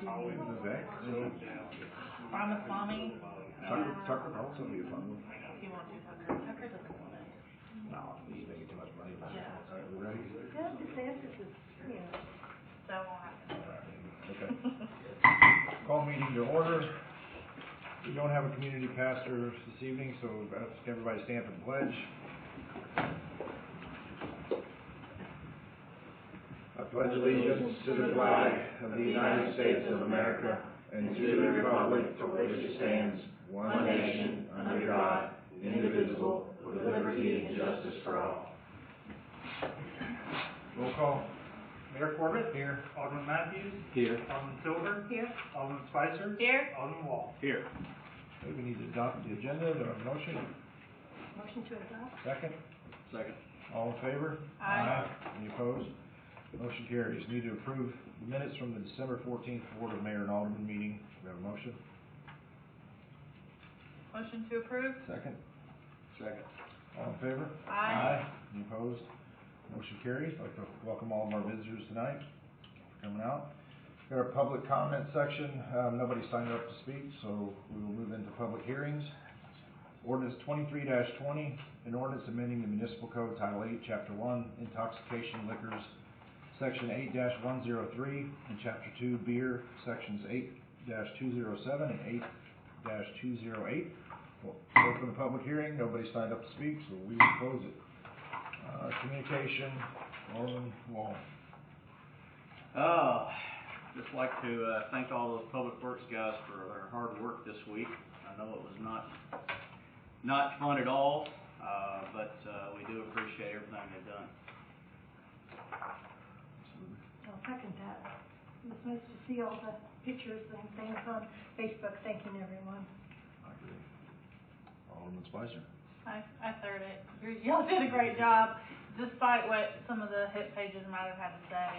Wait, Vivek? Ramaswamy. Tucker also be a fun one. If you want to, Tucker doesn't want it. No, he's making too much money. Yeah. All right, we ready? Yeah, DeSantis is, That won't happen. Okay. Call meeting to order. We don't have a community pastor this evening, so ask everybody to stand for the pledge. I pledge allegiance to the flag of the United States of America and to the republic for which it stands, one nation, under God, indivisible, with liberty and justice for all. Roll call. Mayor Corbett? Here. Alderman Matthews? Here. Alderman Silver? here. Alderman Spicer? Here. Alderman Wall? Here. Okay, we need to adopt the agenda. Do I have a motion? Motion to adopt. Second? Second. All in favor? Aye. Any opposed? Motion carries. Need to approve the minutes from the December 14th Board of Mayor and Alderman meeting. Do we have a motion? Motion to approve? Second? Second. All in favor? Aye. Any opposed? Motion carries. I'd like to welcome all of our visitors tonight for coming out. Got our public comment section. Nobody signed up to speak, so we will move into public hearings. Ordinance 23-20, an ordinance amending the Municipal Code Title 8, Chapter 1, Intoxication Liquors, Section 8-103, and Chapter 2, Beer, Sections 8-207 and 8-208. We'll open the public hearing. Nobody signed up to speak, so we will close it. Communication, Alderman Wall. Just like to thank all those public works guys for their hard work this week. I know it was not fun at all, but we do appreciate everything they've done. I'll second that. It was nice to see all the pictures and things on Facebook thanking everyone. I agree. Alderman Spicer. I third it. Y'all did a great job. Despite what some of the hit pages might have had to say,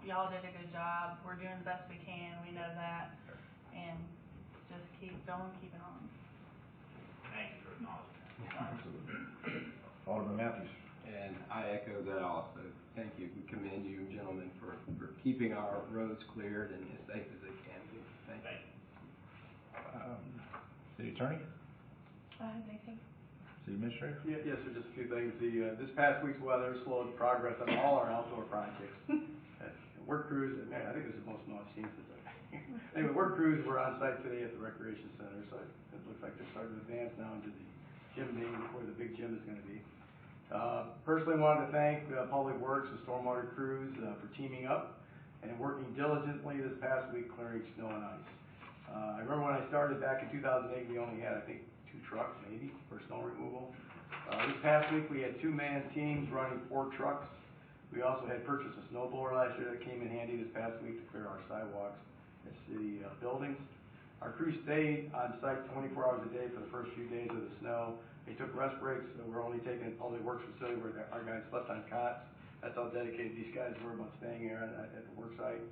y'all did a good job. We're doing the best we can. We know that. And just keep going, keep it on. Thank you for acknowledging that. Absolutely. Alderman Matthews. And I echo that also. Thank you. We commend you, gentlemen, for keeping our roads cleared and as safe as they can be. Thank you. City Attorney? Nathan. City Administrator? Yes, sir, just a few things. This past week's weather slowed progress on all our outdoor projects. Work crews, man, I think this is the most snow I've seen since anyway, work crews were on site today at the recreation center, so it looks like they're starting to advance now into the gym being where the big gym is going to be. Personally wanted to thank Public Works and Stormwater crews for teaming up and working diligently this past week clearing snow and ice. I remember when I started back in 2008, we only had, I think, 2 trucks maybe for snow removal. This past week we had 2-man teams running 4 trucks. We also had purchased a snowblower last year that came in handy this past week to clear our sidewalks at city buildings. Our crew stayed on site 24 hours a day for the first few days of the snow. They took rest breaks. We're only taking Public Works facility where our guys slept on cots. That's how dedicated these guys were about staying here at the work site.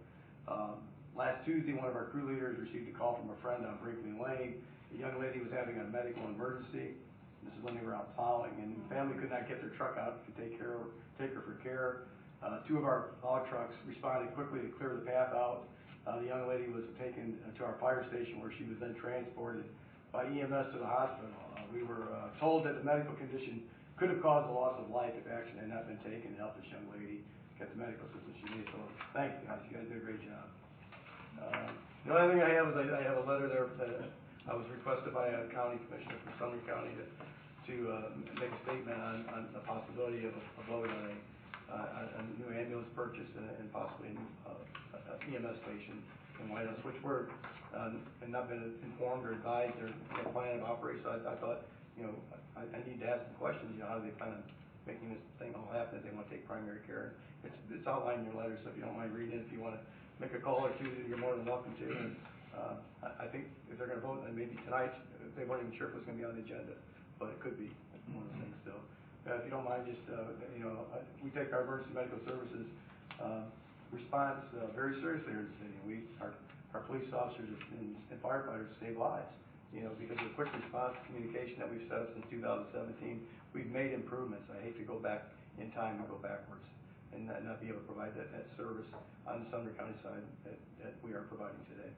Last Tuesday, one of our crew leaders received a call from a friend on Brinkley Lane. The young lady was having a medical emergency. This is when they were out plowing, and the family could not get their truck out to take her for care. 2 of our log trucks responded quickly to clear the path out. The young lady was taken to our fire station where she was then transported by EMS to the hospital. We were told that the medical condition could have caused the loss of life if action had not been taken to help this young lady get the medical assistance she needed. So thanks, guys. You guys did a great job. The only thing I have is I have a letter there that I was requested by a county commissioner from Summary County to make a statement on the possibility of a vote on a new ambulance purchase and possibly a new EMS station in White House, which we're and not been informed or advised their plan of operation. So I thought, I need to ask some questions. How do they plan on making this thing all happen? If they want to take primary care, it's outlined in your letter. So if you don't mind reading it, if you want to make a call or two, you're more than welcome to. And, I think if they're going to vote, then maybe tonight, they weren't even sure if it was going to be on the agenda, but it could be one of the things still. If you don't mind, just, we take our emergency medical services response very seriously here in the city. Our police officers and firefighters save lives, because of the quick response communication that we've set up since 2017. We've made improvements. I hate to go back in time and go backwards. and not be able to provide that service on the Sumner County side that we are providing today.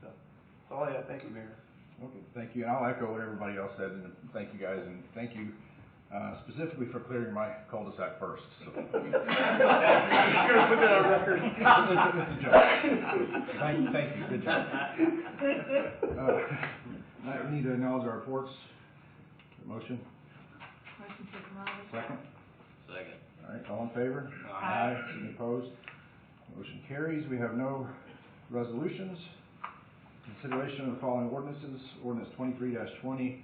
So, that's all I have. Thank you, Mayor. Okay, thank you, and I'll echo what everybody else said, and thank you guys, and thank you specifically for clearing my cul-de-sac first, so. You're gonna put that on record. It's a joke. Thank you, good job. We need to acknowledge our reports. Motion? Motion to acknowledge. Second? Second. All right, all in favor? Aye. Any opposed? Motion carries. We have no resolutions. Consideration of the following ordinances. Ordinance 23-20,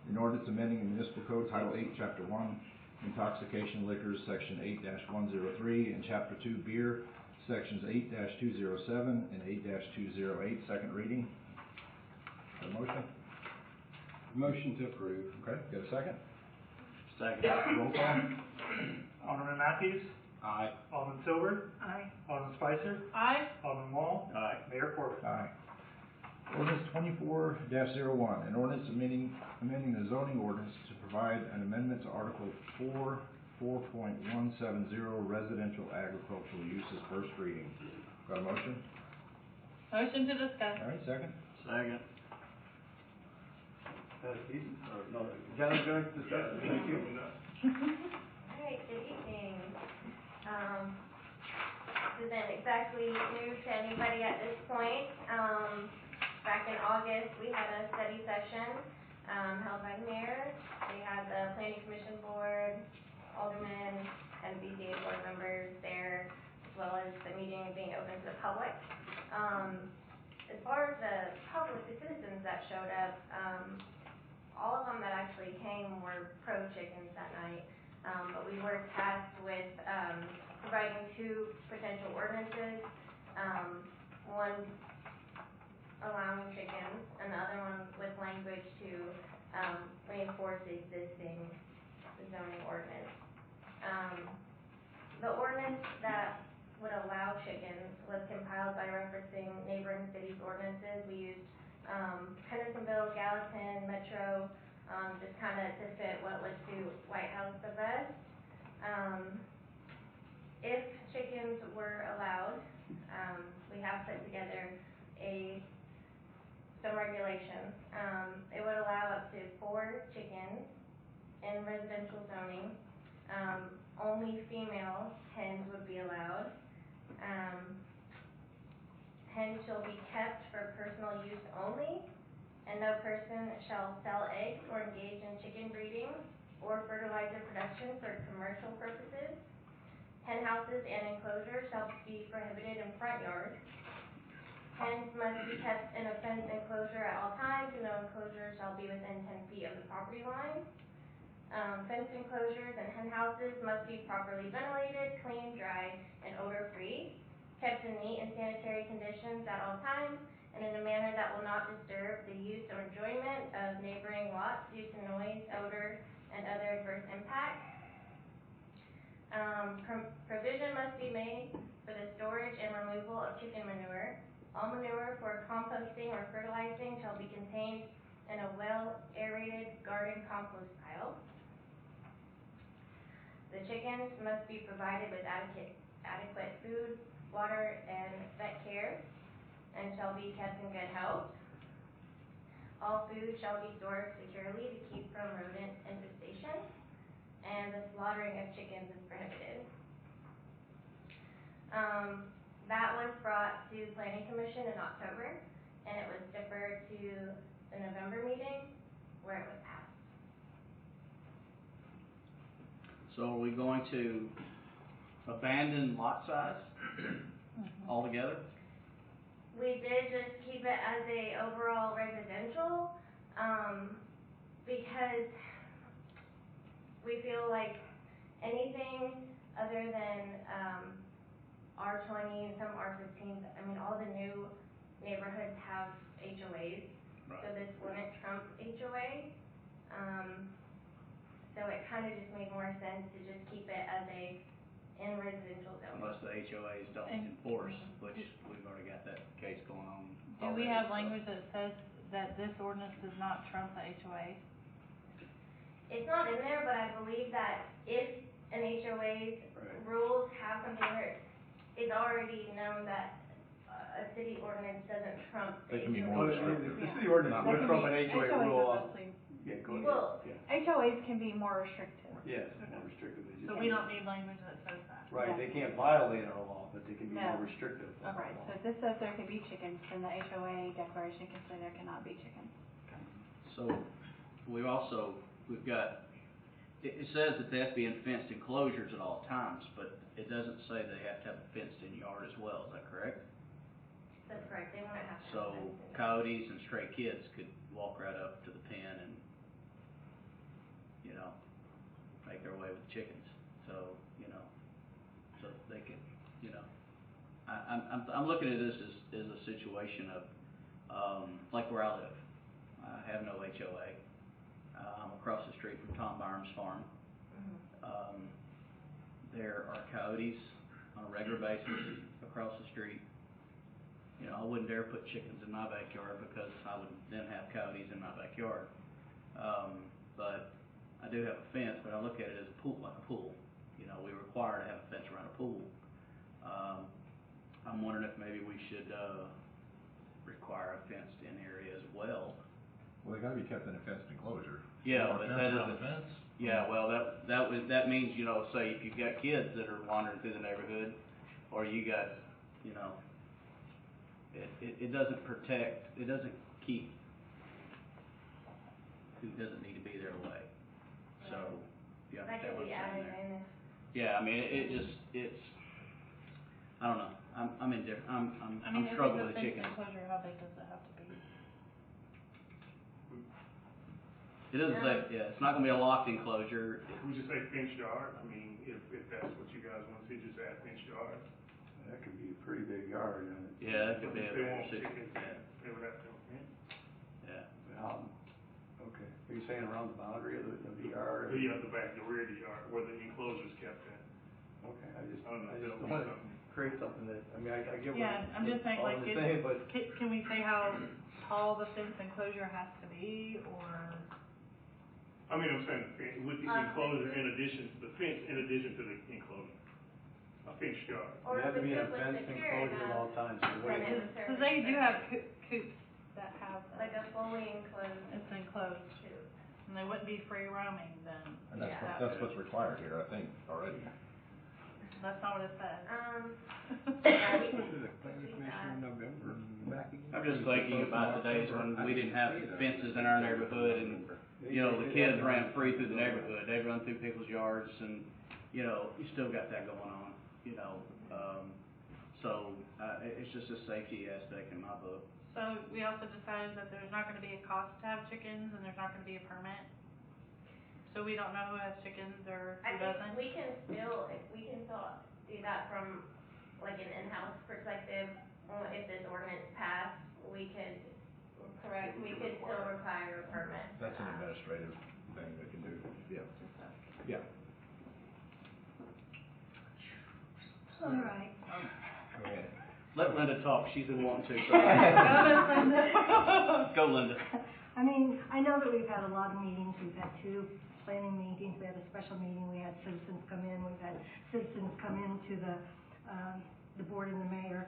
an ordinance amending the municipal code, Title 8, Chapter 1, intoxication liquors, Section 8-103, and Chapter 2, beer, Sections 8-207 and 8-208, second reading. Got a motion? Motion to approve. Okay, got a second? Second. Roll call. Alderman Matthews, Aye. Alderman Silver, Aye. Alderman Spicer, Aye. Alderman Wall, Aye. Mayor Corbett. Aye. Ordinance 24-01, an ordinance amending the zoning ordinance to provide an amendment to Article 4.170 residential agricultural uses, first reading. Got a motion? Motion to discuss. All right, second? Second. Keith, or no, Jenna's going to discuss it. Thank you. Alright, good evening. This isn't exactly new to anybody at this point. Back in August, we had a study session, held by the mayor. We had the planning commission board, aldermen, and BCA board members there, as well as the meeting being open to the public. As far as the public, the citizens that showed up, all of them that actually came were pro-chickens that night. But we were tasked with providing two potential ordinances, one allowing chickens and the other one with language to reinforce the existing zoning ordinance. The ordinance that would allow chickens was compiled by referencing neighboring cities' ordinances. We used Hendersonville, Gallatin, Metro, just kind of to fit what would suit White House the best. If chickens were allowed, we have put together some regulations. It would allow up to 4 chickens in residential zoning. Only female hens would be allowed. Hens shall be kept for personal use only, and no person shall sell eggs or engage in chicken breeding or fertilizer production for commercial purposes. Hen houses and enclosures shall be prohibited in front yards. Hens must be kept in a fenced enclosure at all times, and no enclosure shall be within 10 feet of the property line. Fenced enclosures and hen houses must be properly ventilated, clean, dry, and odor-free, kept in neat and sanitary conditions at all times, and in a manner that will not disturb the use or enjoyment of neighboring lots due to noise, odor, and other adverse impacts. Provision must be made for the storage and removal of chicken manure. All manure for composting or fertilizing shall be contained in a well-aerated garden compost pile. The chickens must be provided with adequate food, water, and vet care, and shall be kept in good health. All food shall be stored securely to keep from rodent infestation, and the slaughtering of chickens is prohibited. That was brought to Planning Commission in October, and it was deferred to the November meeting, where it was passed. So are we going to abandon lot size altogether? We did just keep it as a overall residential, because we feel like anything other than R20, some R15s, I mean, all the new neighborhoods have HOAs, Right. so this wouldn't trump HOA. So it kind of just made more sense to just keep it as in residential zone. Unless the HOAs don't enforce, which we've already got that case going on. Do we already, have so. language that says that this ordinance does not trump the HOA? It's not in there, but I believe that if an HOA's Right. rules have something where it's already known that a city ordinance doesn't trump the They can be HOA. more Well, restrictive. the city ordinance Not would like- trump an HOA HOAs rule. are mostly, Yeah, go ahead. Well, Yeah. HOAs can be more restrictive. Yes, more restrictive. They just So we don't need language that says that. Right, Yeah. they can't violate our law, but they can be No. more restrictive. of our Right, law. so if this says there can be chickens, then the HOA declaration can say there cannot be chickens. So, we've got, it says that they have to be in fenced enclosures at all times, but it doesn't say they have to have a fenced-in yard as well, is that correct? That's correct, they wouldn't have to. So have fenced in. coyotes and stray kids could walk right up to the pen and, you know, make their way with chickens. So, you know, so they could, you know, I'm looking at this as a situation of, like where I live. I have no HOA. I'm across the street from Tom Byram's farm. Mhm. There are coyotes on a regular basis across the street. You know, I wouldn't dare put chickens in my backyard because I would then have coyotes in my backyard. But I do have a fence, but I look at it as a pool, like a pool. You know, we require to have a fence around a pool. I'm wondering if maybe we should require a fenced-in area as well. Well, they gotta be kept in a fenced enclosure. Yeah, Or but fence that around is the fence? Yeah, well, that means, you know, say if you've got kids that are wandering through the neighborhood, or you got, you know, it doesn't protect, it doesn't keep who doesn't need to be there away. So, you That understand could what be I'm saying added there? in if. Yeah, I mean, it's, I don't know, I'm indifferent, I'm I mean, if it's struggling a with the fenced chickens. enclosure, how big does it have to be? It doesn't say, yeah, it's not gonna be a locked enclosure. We just say fenced yard, I mean, if that's what you guys want to see, just add fenced yard. That could be a pretty big yard, Yeah, that could be If a they very want sick, chickens, yeah, they would have to, yeah. Okay, are you saying around the boundary of the yard? the back, the rear of the yard, where the enclosure's kept at. Okay, I just I don't know if don't that'll want be to something. create something that, I mean, I get what. Yeah, I'm just saying, like, Alderman's saying, but can we say how tall the fence enclosure has to be, or? I mean, I'm saying, with the enclosure in addition, the fence in addition to the enclosure. A fenced yard. you Or have to if be in a it was fenced secure enclosure at all enough, times. So then wait, it would serve Because its they do have purpose. coops that have Like that. a fully enclosed It's enclosed, coop. and they wouldn't be free roaming then. And that's Yeah. that's what's required here, I think, already. That's not what it says. Yeah, we This can is a planning commission in November, back again. I'm just thinking about the days when we didn't have fences in our neighborhood and, you know, the kids ran free through the neighborhood. They'd run through people's yards and, you know, you still got that going on, you know. It's just a safety aspect in my book. So we also decided that there's not gonna be a cost to have chickens and there's not gonna be a permit. So we don't know who has chickens or I who think doesn't. we can still do that from like an in-house perspective. If this ordinance passed, we could still require a permit. for That's an that. administrative thing they can do, yeah. Just us. Yeah. All right. Go ahead. Let Linda talk, she's been wanting to, so. Go, Miss Linda. Go, Linda. I mean, I know that we've had a lot of meetings. We've had 2 planning meetings. We had a special meeting. We had citizens come in. We've had citizens come into the board and the mayor.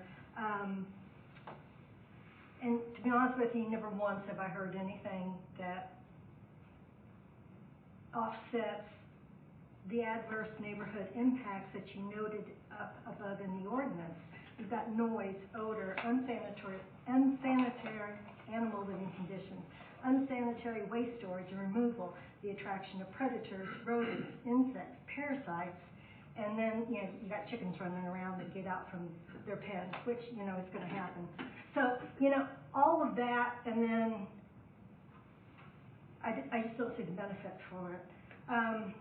And to be honest with you, never once have I heard anything that offsets the adverse neighborhood impacts that you noted up above in the ordinance. We've got noise, odor, unsanitary animal living conditions, unsanitary waste storage and removal, the attraction of predators, rodents, insects, parasites, and then, you know, you got chickens running around that get out from their pens, which, you know, is going to happen. So, you know, all of that, and then I just don't see the benefit for it.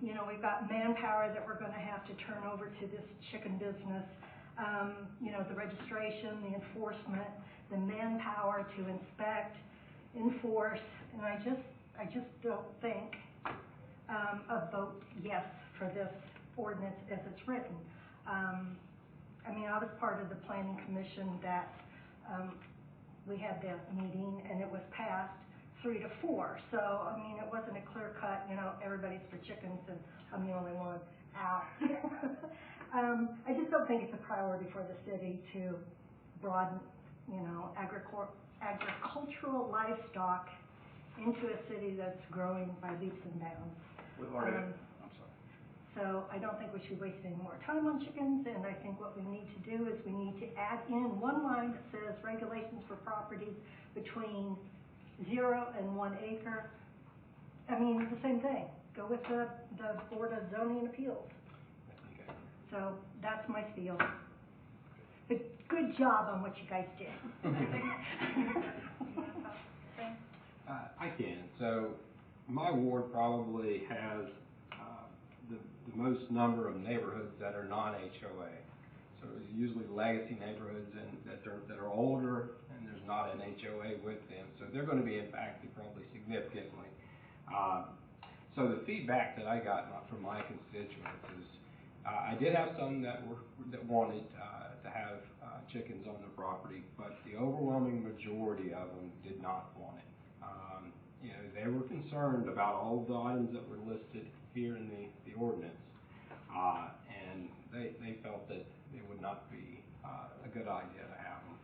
You know, we've got manpower that we're going to have to turn over to this chicken business. You know, the registration, the enforcement, the manpower to inspect, enforce, and I just don't think a vote yes for this ordinance as it's written. I mean, I was part of the planning commission that we had the meeting and it was passed 3-4. So, I mean, it wasn't a clear cut, you know, everybody's for chickens and I'm the only one Ow. I just don't think it's a priority for the city to broaden, agricultural livestock into a city that's growing by leaps and bounds. We've already, I'm sorry. So I don't think we should waste any more time on chickens, and I think what we need to do is we need to add in one line that says regulations for properties between 0 and 1 acre. I mean, the same thing. Go with the Board of Zoning and Appeals. Okay. So that's my spiel. But good job on what you guys did. I can. So my ward probably has the most number of neighborhoods that are non-HOA. So it's usually legacy neighborhoods and that are older, and there's not an HOA with them. So they're going to be impacted probably significantly. So the feedback that I got from my constituents is I did have some that wanted to have chickens on their property, but the overwhelming majority of them did not want it. They were concerned about all the items that were listed here in the ordinance, and they felt that it would not be a good idea to have them.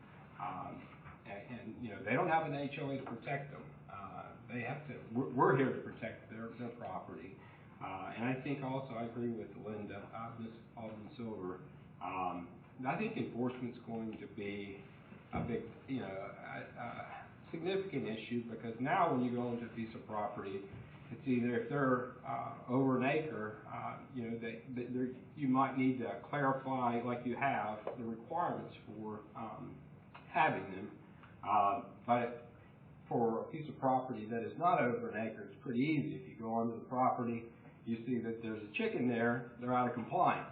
And they don't have an HOA to protect them. They have to. We're here to protect their property, and I think also I agree with Linda, Miss Alderman Silver. I think enforcement's going to be a big, significant issue, because now when you go into a piece of property, it's either if they're over an acre, you might need to clarify, like you have, the requirements for having them. But for a piece of property that is not over an acre, it's pretty easy. If you go onto the property, you see that there's a chicken there, they're out of compliance.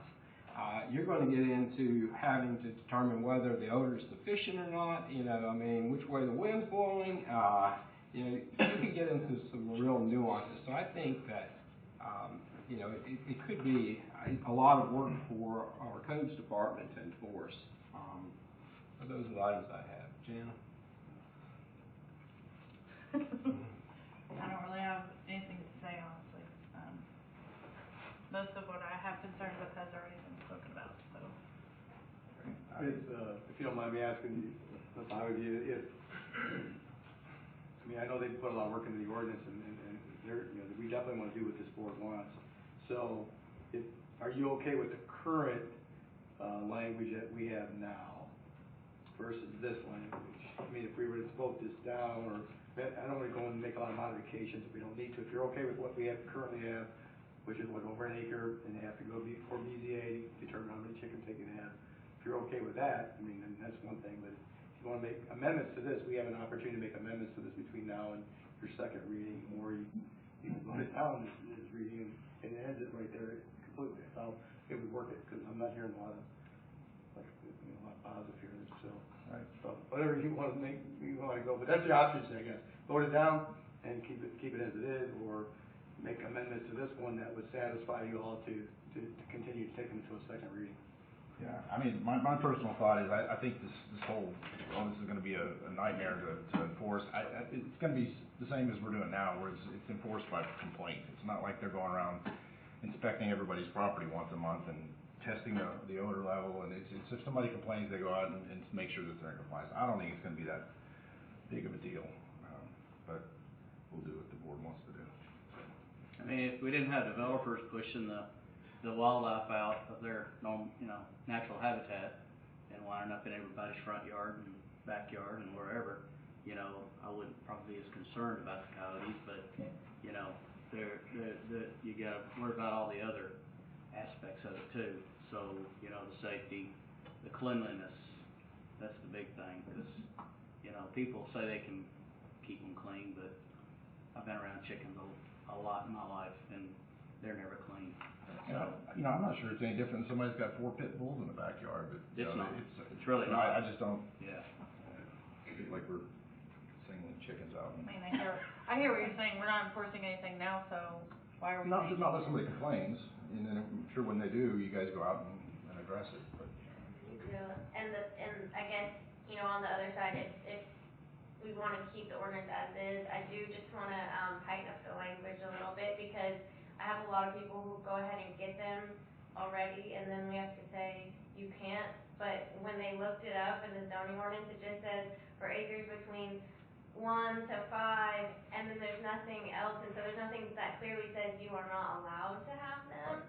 You're going to get into having to determine whether the odor is sufficient or not, which way the wind's blowing. You can get into some real nuances. So I think that, it could be a lot of work for our codes department to enforce. But those are the items I have. Jana? I don't really have anything to say, honestly. Most of what I have concerns with has already been spoken about, so. If you don't mind me asking, if I would I know they put a lot of work into the ordinance, and we definitely want to do what this board wants. So, are you okay with the current language that we have now versus this language? If we were to vote this down, or I don't want to go and make a lot of modifications if we don't need to. If you're okay with what we currently have, which is over an acre, and they have to go before BZA to determine how many chickens they can have. If you're okay with that, then that's one thing. But if you want to make amendments to this, we have an opportunity to make amendments to this between now and your second reading, or you can vote it down this reading and it ends it right there completely. So it would work it, because I'm not hearing a lot of positive here. So, right. So whatever you want to go, but that's your options, I guess. Vote it down and keep it as it is, or make amendments to this one that would satisfy you all to continue to take them to a second reading. Yeah, my personal thought is I think this whole this is going to be a nightmare to enforce. It's going to be the same as we're doing now, where it's enforced by complaint. It's not like they're going around inspecting everybody's property once a month and testing the odor level. And it's if somebody complains, they go out and make sure that they're in compliance. I don't think it's going to be that big of a deal, but we'll do what the board wants to do. If we didn't have developers pushing the wildlife out of their natural habitat and winding up in everybody's front yard and backyard and wherever, I wouldn't probably be as concerned about the coyotes, but you got to worry about all the other aspects of it too. So the safety, the cleanliness, that's the big thing, because people say they can keep them clean, but I've been around chickens a lot in my life, and they're never clean. I'm not sure it's any different than somebody's got 4 pit bulls in the backyard, but It's not. It's really not. I just don't. Yeah. Feel like we're singling chickens out. I hear what you're saying. We're not enforcing anything now, so why are we? Not unless somebody complains, and then I'm sure when they do, you guys go out and address it. But We do, and I guess on the other side, if we want to keep the ordinance as is, I do just want to tighten up the language a little bit, because I have a lot of people who go ahead and get them already, and then we have to say you can't. But when they looked it up in the zoning ordinance, it just says for acres between 1 to 5, and then there's nothing else, and so there's nothing that clearly says you are not allowed to have them.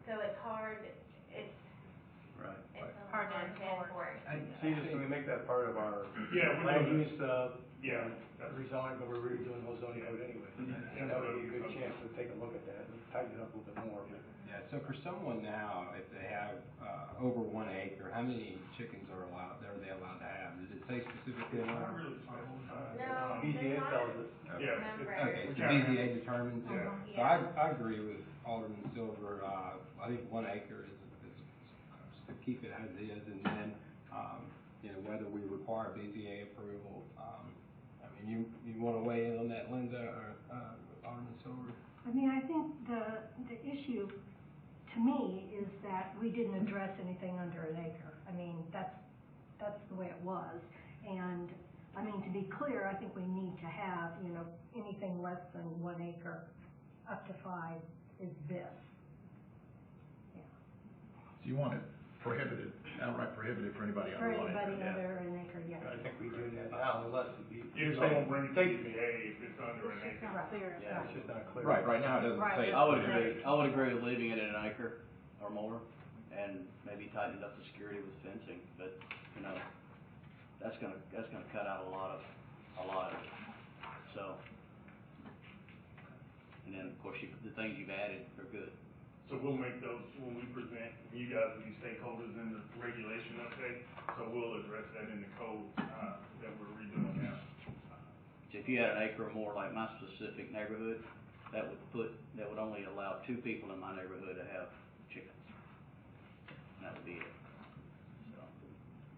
So it's hard, it's Right. a Hard to enforce. See, just can we make that part of our Yeah, we're land doing use, Yeah. rezoning, but we're redoing the whole zoning code anyway. And that would be a good chance to take a look at that and tighten it up a little bit more. Yeah, so for someone now, if they have, over 1 acre, how many chickens are they allowed to have? Does it say specifically in our? No, BZA there's not tells us. Yeah. number. Okay, so BZA determines it. Yeah. So I agree with Alderman Silver, I think 1 acre is to keep it as is, and then, you know, whether we require BZA approval. I mean, you wanna weigh in on that, Linda, or, Alderman Silver? I mean, I think the issue, to me, is that we didn't address anything under an acre. I mean, that's the way it was. And, I mean, to be clear, I think we need to have, you know, anything less than 1 acre, up to 5 is this. Yeah. So you want it prohibited, outright prohibited for anybody For under 1 acre? anybody Yeah. under an acre, yes. I think we do that now, unless you. You just don't bring it to BZA if it's under an It's acre. not clear. Yeah. It's just not clear. Right now it doesn't Right, say. it I would doesn't agree, say. I would agree with leaving it at an acre or more, and maybe tightening up the security with fencing, but, you know, that's gonna cut out a lot of it, so. And then, of course, the things you've added are good. So we'll make those, when we present, you guys will be stakeholders in the regulation update, so we'll address that in the code, that we're redoing now. So if you had an acre or more, like my specific neighborhood, that would only allow 2 people in my neighborhood to have chickens. And that would be it, so.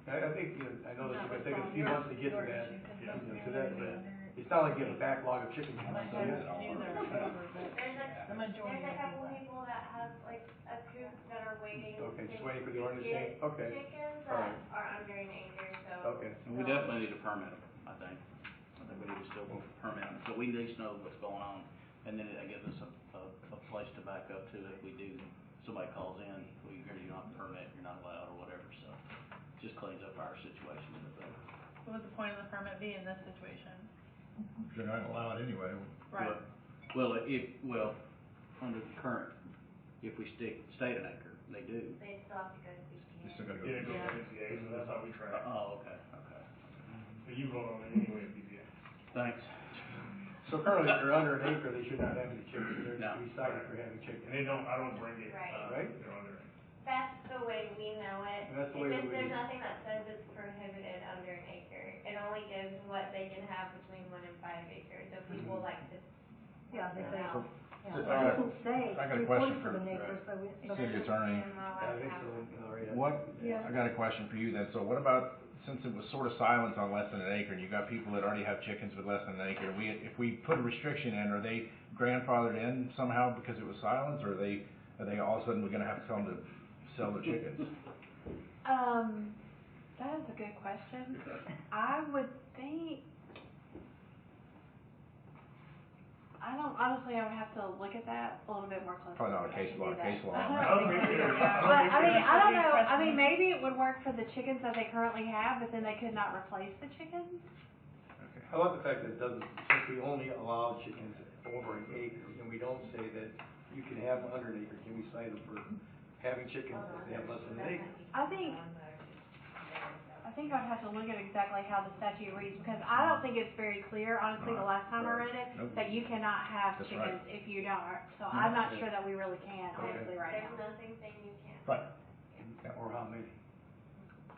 I think, you know, I know that That it's was gonna take us a on few your- months to get to your that, issue, 'cause you know, that's to that, really but under- it's not like you have a backlog of chickens. But So, there's yeah. few that are over, but There's the majority a of couple people. people that have like a coop that are waiting Okay, to just waiting for the to ordinance get change? Okay. chickens All that right. are under an acre, so. Okay. And we definitely need to permit them, I think. I think we need to still permit them, so we at least know what's going on, and then that gives us a place to back up to if we do, somebody calls in, well, you're not a permit, you're not allowed, or whatever, so. Just cleans up our situation a little bit. What would the point of the permit be in this situation? If you're not allowed anyway. Right. Well, under the current, if we stay at an acre, they do. They still have to go to You BZA. still gotta go. Yeah, it goes to Yeah. BZA, so that's how we track. Oh, okay. So you vote on it anyway at BZA. Thanks. So currently, if they're under an acre, they should not have any chickens, they're No. to be cited for having chickens. And I don't bring it, Right. Right. they're under it. That's the way we know it. That's the way we There's would- nothing that says it's prohibited under an acre. It only gives what they can have between 1 and 5 acres, so people like to. Yeah, they say, Wow. yeah, So, it doesn't say I got a 3/4 question of for- an acre, so we. It City doesn't Attorney. say I'm not allowed I to think have so, one. Loretta. What, Yeah. I got a question for you then, so what about, since it was sort of silent on less than an acre, and you got people that already have chickens with less than an acre, if we put a restriction in, are they grandfathered in somehow because it was silent, or are they all of a sudden we're gonna have to tell them to sell their chickens? That is a good question. I would think, honestly, I would have to look at that a little bit more closely. Probably not a but I case can law, do that. case law. I I don't don't think think so. there's- Yeah. But, I mean, I don't know, I Precedent. mean, maybe it would work for the chickens that they currently have, but then they could not replace the chickens. Okay. I love the fact that it doesn't, since we only allow chickens over an acre, and we don't say that you can have them under an acre, can we cite them for having chickens if they have less than an acre? I think I'd have to look at exactly how the statute reads, because I don't think it's very clear, honestly, the last time I read it, Nope. that you cannot have That's right. chickens if you don't, so I'm not Yeah. sure that we really can, Okay. honestly, right There's now. nothing saying you can't. Right. Or how many?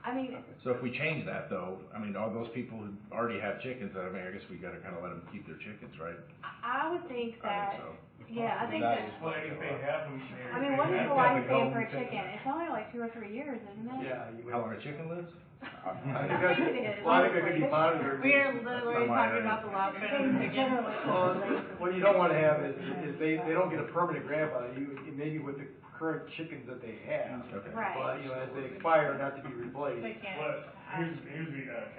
I mean, So if we change that though, I mean, all those people who already have chickens, I mean, I guess we gotta kinda let them keep their chickens, right? I would think I that, think so. yeah, I think That that, is- Well, if they have them, I mean, what is the lifespan for a chicken? It's only like 2 or 3 years, isn't it? Yeah, you would. How long a chicken lives? I think I that, think it is, well, I think that could be honestly. monitored. We are literally not my talking area. about the lifespan of Things chickens. generally Well, populate. what you don't wanna have is they don't get a permanent grandfather, maybe with the current chickens that they have. Okay. Right. But, you know, as they expire, not to be replaced. They can't. But here's the caveat,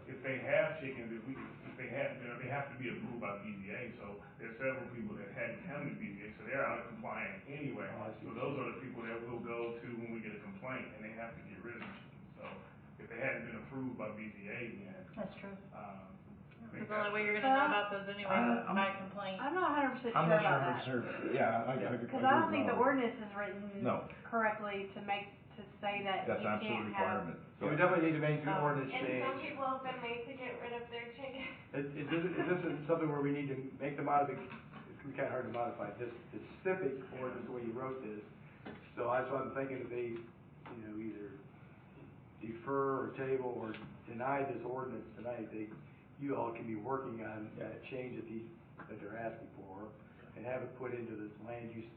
if they have chickens, if they have they have to be approved by BZA, so there's several people that hadn't come to BZA, so they're out of compliance anyway. So those are the people that we'll go to when we get a complaint, and they have to get rid of the chickens. So if they hadn't been approved by BZA, then, That's true. Because the only way you're gonna know about those anyway is by complaint. I'm not 100% I'm sure not sure about if it's that. her, yeah, I agree. Because I don't think the ordinance is written No. correctly to say that That's you an absolute can't have. requirement. So we definitely need to make an ordinance And change. some people have been made to get rid of their chickens. Is this something where we need to make the modification, it's gonna be kinda hard to modify this specific ordinance the way you wrote this. So that's what I'm thinking, if they, either defer or table or deny this ordinance tonight, you all can be working on that change that they're asking for, and have it put into this land use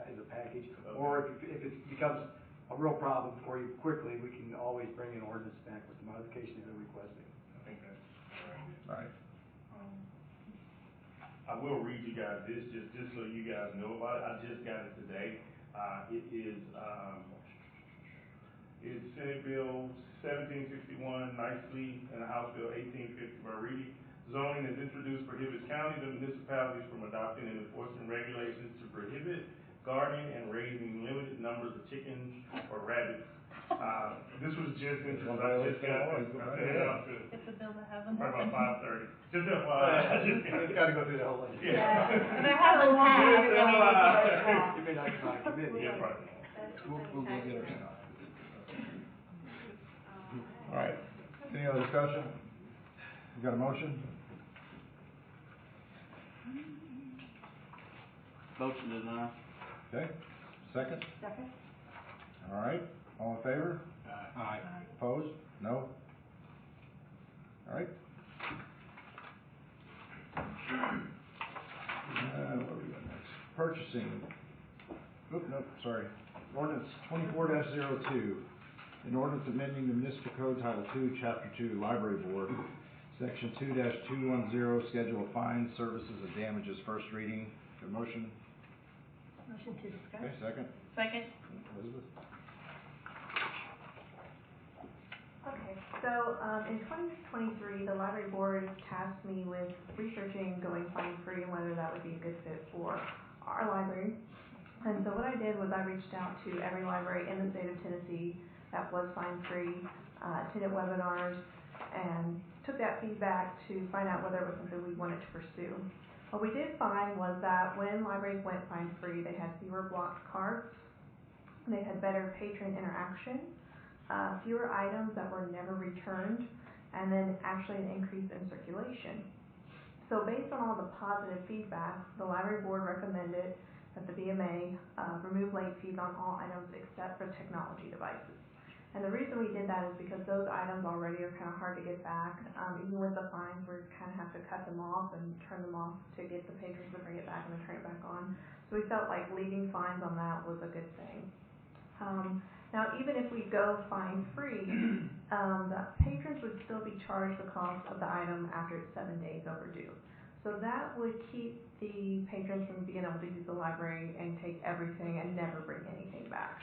as a package. Or if it becomes a real problem for you quickly, we can always bring an ordinance back with the modifications they're requesting. I think that's All right. I will read you guys this, just so you guys know about it. I just got it today. It's Senate Bill 1761, nicely, and House Bill 1850 by reading. Zoning is introduced prohibits counties and municipalities from adopting and enforcing regulations to prohibit gardening and raising limited numbers of chickens or rabbits. This was just introduced. I just got this. I sent it out to It's a bill that hasn't probably happened. about 5:30. Just FYI. It's gotta go through the whole legislature. And there hasn't passed. You may not come out of committee. Yeah, right. We'll go get her. All right. Any other discussion? You got a motion? Motion to deny. Okay. Second? Second? All right. All in favor? Aye. Opposed? No? All right. What do we got next? Purchasing. Oop, nope, sorry. Ordinance 24-02. An ordinance amending the municipal code Title II, Chapter 2, Library Board, Section 2-210, Schedule of Fines, Services, and Damages, first reading. Got a motion? Motion to discuss? Okay, second. Second. Elizabeth? Okay, so, in 2023, the library board tasked me with researching going fine-free and whether that would be a good fit for our library. And so what I did was I reached out to every library in the state of Tennessee that was fine-free, attended webinars, and took that feedback to find out whether it was something we wanted to pursue. What we did find was that when libraries went fine-free, they had fewer blocked carts, they had better patron interaction, fewer items that were never returned, and then actually an increase in circulation. So based on all the positive feedback, the library board recommended that the BMA remove late fees on all items except for technology devices. And the reason we did that is because those items already are kind of hard to get back. Even with the fines, we kind of have to cut them off and turn them off to get the patrons to bring it back and then turn it back on. So we felt like leaving fines on that was a good thing. Now, even if we go fine-free, the patrons would still be charged the cost of the item after it's 7 days overdue. So that would keep the patrons from being able to use the library and take everything and never bring anything back.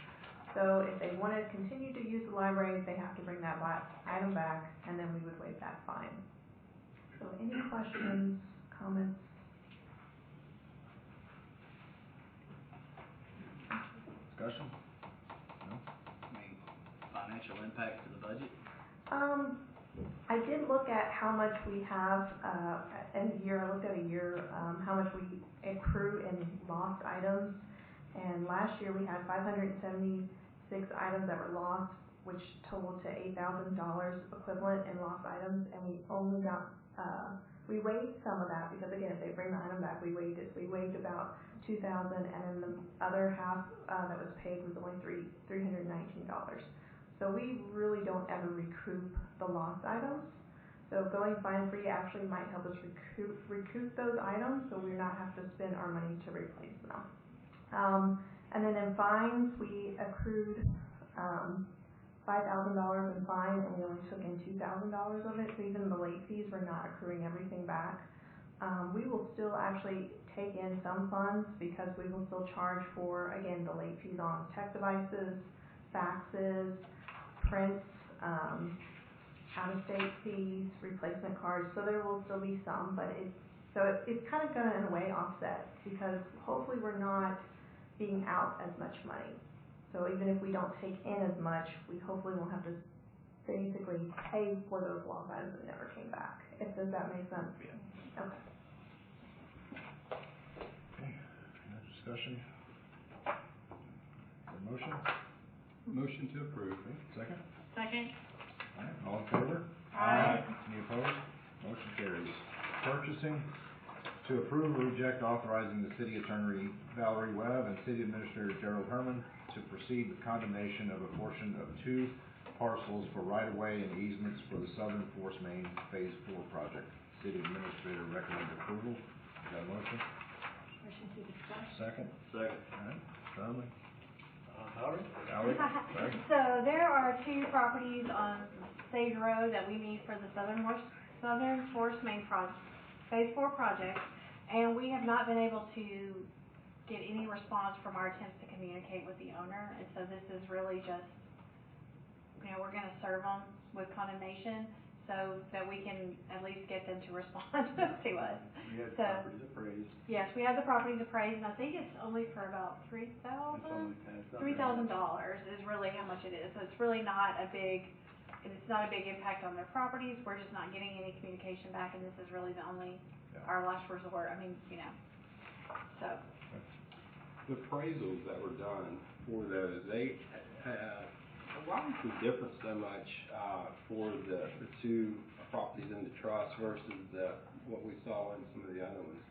So if they want to continue to use the library, they have to bring that item back, and then we would waive that fine. So any questions, comments? Discussion? No? Any financial impact to the budget? I did look at how much we have in a year. I looked at a year, how much we accrue in lost items. And last year we had 576 items that were lost, which totaled to $8,000 equivalent in lost items. And we only got, we waived some of that because, again, if they bring the item back, we waived it. So we waived about $2,000, and then the other half that was paid was only $319. So we really don't ever recoup the lost items. So going fine-free actually might help us recoup those items, so we're not have to spend our money to replace them. And then in fines, we accrued $5,000 in fine, and we only took in $2,000 of it. So even the late fees, we're not accruing everything back. We will still actually take in some funds because we will still charge for, again, the late fees on tech devices, faxes, prints, out-of-state fees, replacement cards, so there will still be some, but it's kind of gonna, in a way, offset, because hopefully we're not being out as much money. So even if we don't take in as much, we hopefully won't have to basically pay for those lost items that never came back. Does that make sense? Yeah. Okay. Okay, any discussion? Motion? Motion to approve. Second? Second. All right, all in favor? Aye. Any opposed? Motion carries. Purchasing, to approve or reject authorizing the city attorney Valerie Webb and city administrator Gerald Herman to proceed with condemnation of a portion of 2 parcels for right-of-way and easements for the Southern Force Main Phase 4 project. City administrator recommends approval. Got a motion? Motion to discuss. Second? Second. All right, Charlie? Valerie? Sorry. So there are 2 properties on Sage Road that we need for the Southern Force Main Phase 4 project, and we have not been able to get any response from our attempts to communicate with the owner, and so this is really just, we're gonna serve them with condemnation so that we can at least get them to respond to us. We had So, properties appraised. yes, we have the properties appraised, and I think it's only for about $3,000. Something like that. It's not $3,000 very much. is really how much it is, so it's really not a big, it's not a big impact on their properties, we're just not getting any communication back, and this is really the only, our last resort, so. The appraisals that were done for those, why was the difference so much, for the 2 properties in the trust versus what we saw in some of the other ones?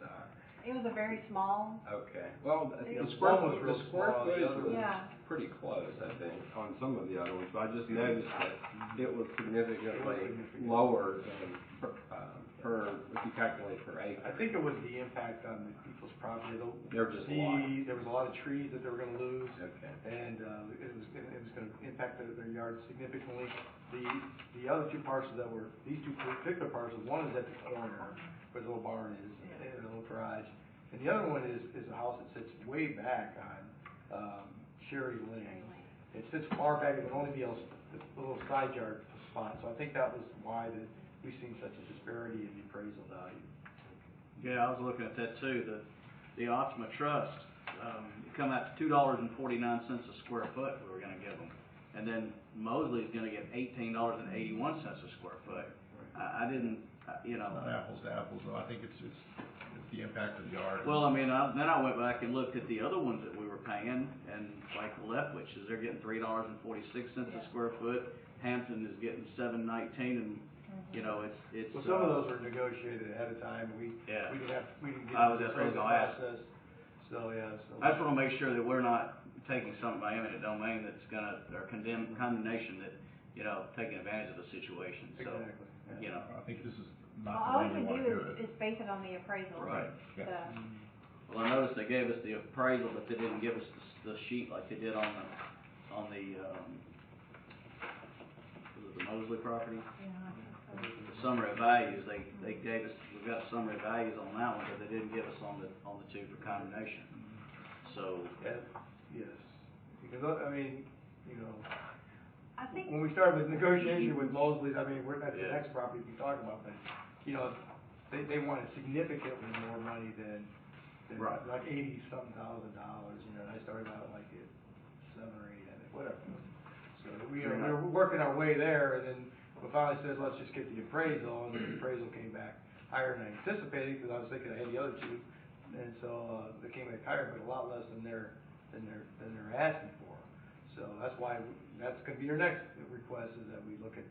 It was a very small, Okay, well, the Yeah, square one was real square small, the footage other was Yeah. pretty close, I think, on some of the other ones, but I just noticed that it was significantly lower than, if you calculate per acre. I think it was the impact on the people's property. There were just a lot. There was a lot of trees that they were gonna lose. Okay. And, it was gonna impact their yards significantly. The other 2 parcels these 2 particular parcels, one is at the corner where the little barn is, and a little garage. And the other one is a house that sits way back on, Sherry Lane. It sits far back, it would only be a little side yard spot, so I think that was why we've seen such a disparity in the appraisal value. Yeah, I was looking at that too, the Optima Trust, it come out to $2.49 a square foot we were gonna give them. And then Mosley's gonna get $18.81 a square foot. I didn't, Not apples to apples, though. I think it's the impact of the yard. Well, then I went back and looked at the other ones that we were paying, and like Leftwich's, they're getting $3.46 a square foot. Hampton is getting $7.19, and it's. Well, some of those were negotiated ahead of time, we didn't get Oh, into the that's what I was appraisal gonna ask. process. So, yeah, so. I just wanna make sure that we're not taking something by eminent domain that's or condemnation that, taking advantage of the situation, so. Exactly, yeah. I think this is well, not all the we way we can want do to do it. is base it on the appraisal. Right. So, Well, I noticed they gave us the appraisal, but they didn't give us the sheet like they did on the was it the Mosley property? The summary of values, they gave us, we've got a summary of values on that one, but they didn't give us on the 2 for condemnation. So. Yes, because, I think, when we started the negotiation with Mosley's, that's the Yeah. next property we talk about, but, they wanted significantly more money than Right. like $80-something thousand, and I started out like at 7 or 8, I think, whatever. So we were working our way there, and then we finally said, let's just get the appraisal, and the appraisal came back higher than I anticipated, because I was thinking I had the other 2, and so, they came back higher, but a lot less than they're asking for. So that's why, that's gonna be your next request, is that we look at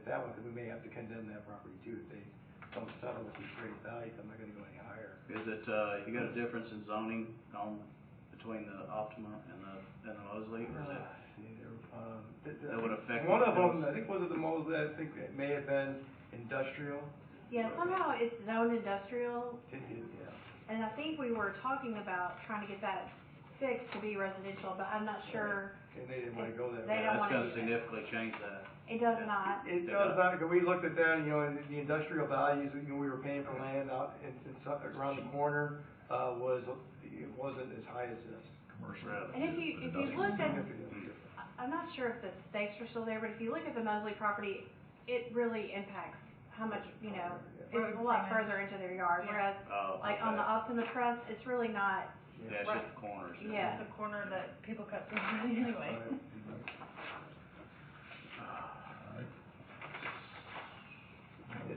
that one, because we may have to condemn that property too, if they don't settle with the appraised value, I'm not gonna go any higher. Is it, you got a difference in zoning between the Optima and the Mosley, or is it? That would affect One of those? them, I think, was it the Mosley, I think it may have been industrial. yeah, somehow it's zoned industrial, Yeah. and I think we were talking about trying to get that fixed to be residential, but I'm not sure. And they didn't wanna go that They way. don't That's wanna gonna do that. significantly change that. It does not. It does not, because we looked at that, and, and the industrial values, we were paying for land out around the corner, it wasn't as high as this. Commercial. And if you look at, Significantly different. I'm not sure if the stakes are still there, but if you look at the Mosley property, it really impacts how much, you know, Road it's a lot frontage. further into their yard, Yeah. whereas, Oh, like, on the okay. Optima Trust, it's really not, Yeah, it's right. just the corners. Yeah. It's a corner that people cut through anyway. Alright.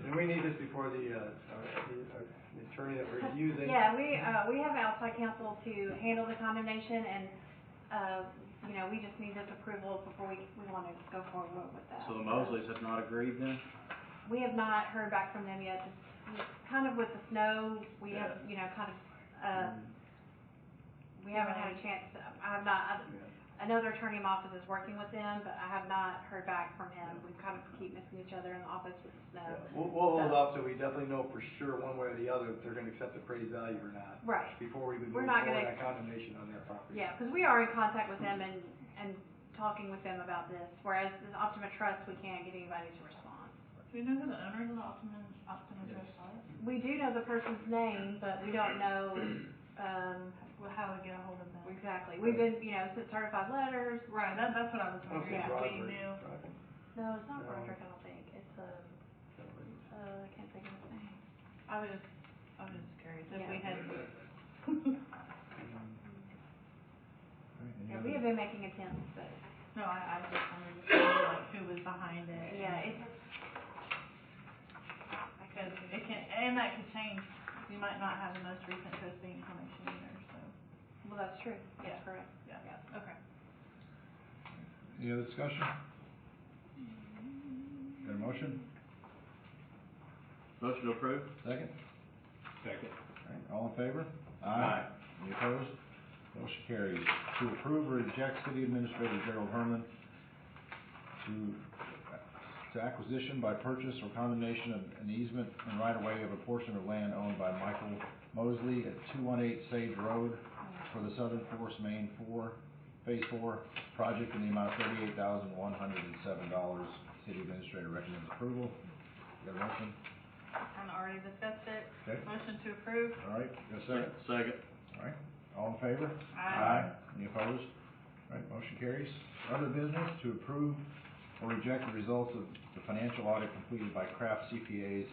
Do we need this before the attorney that we're using? yeah, we have outside counsel to handle the condemnation, and, you know, we just need this approval before we want to go forward with that. So the Mosleys have not agreed then? We have not heard back from them yet. Just kind of with the snow, we have, you know, kind of, we haven't had a chance to, I have not, another attorney in my office is working with them, but I have not heard back from him. We kind of keep missing each other in the office with the snow. We'll hold off till we definitely know for sure one way or the other if they're gonna accept the appraised value or not. Right. Before we even We're move not forward gonna- on condemnation on their property. Yeah, because we are in contact with them and talking with them about this, whereas the Optima Trust, we can't get anybody to respond. Do we know who the owners of the Optima Yes. Trust are? We do know the person's name, but we don't know, Well, how we get a hold of them? exactly. We've been, you know, sent certified letters. Right, that's what I was I don't wondering, think if we Broderick- knew. Broderick. No, it's not No. Broderick, I don't think. It's, I can't think of his name. I was just curious if we Yeah. had. Yeah, we have been making attempts, but, No, I just wanted to see like who was behind it. yeah, it's, Because it can, and that could change. We might not have the most recent posting information either, so, well, that's true. Yeah. That's correct. yeah, okay. Any other discussion? Got a motion? Motion to approve? Second? Second. Alright, all in favor? Aye. Any opposed? Motion carries. To approve or reject City Administrator Gerald Herman to acquisition by purchase or condemnation of an easement and right-of-way of a portion of land owned by Michael Mosley at 218 Sage Road for the Southern Force Main 4, Phase 4 project in the amount of $38,107. City Administrator recommends approval. Got a motion? Kinda already discussed it. Okay. Motion to approve. Alright, got a second? Second. Alright, all in favor? Aye. Any opposed? Alright, motion carries. Other business, to approve or reject the results of the financial audit completed by Kraft CPAs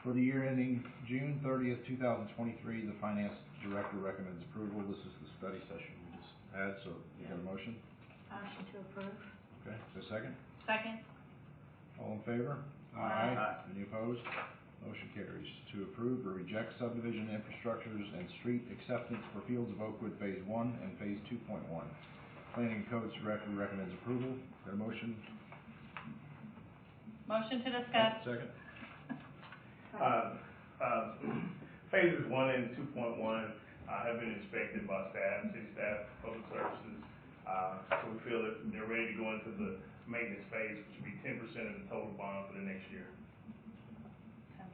for the year ending June 30th, 2023. The finance director recommends approval. This is the study session we just had, so you got a motion? Motion to approve. Okay, so second? Second. All in favor? Aye. Any opposed? Motion carries. To approve or reject subdivision infrastructures and street acceptance for Fields of Oakwood Phase 1 and Phase 2.1. Planning and Codes Director recommends approval. Got a motion? Motion to discuss. Second? Phases 1 and 2.1, have been inspected by staff, city staff, public services. So we feel that they're ready to go into the maintenance phase, which will be 10% of the total bond for the next year. 10%.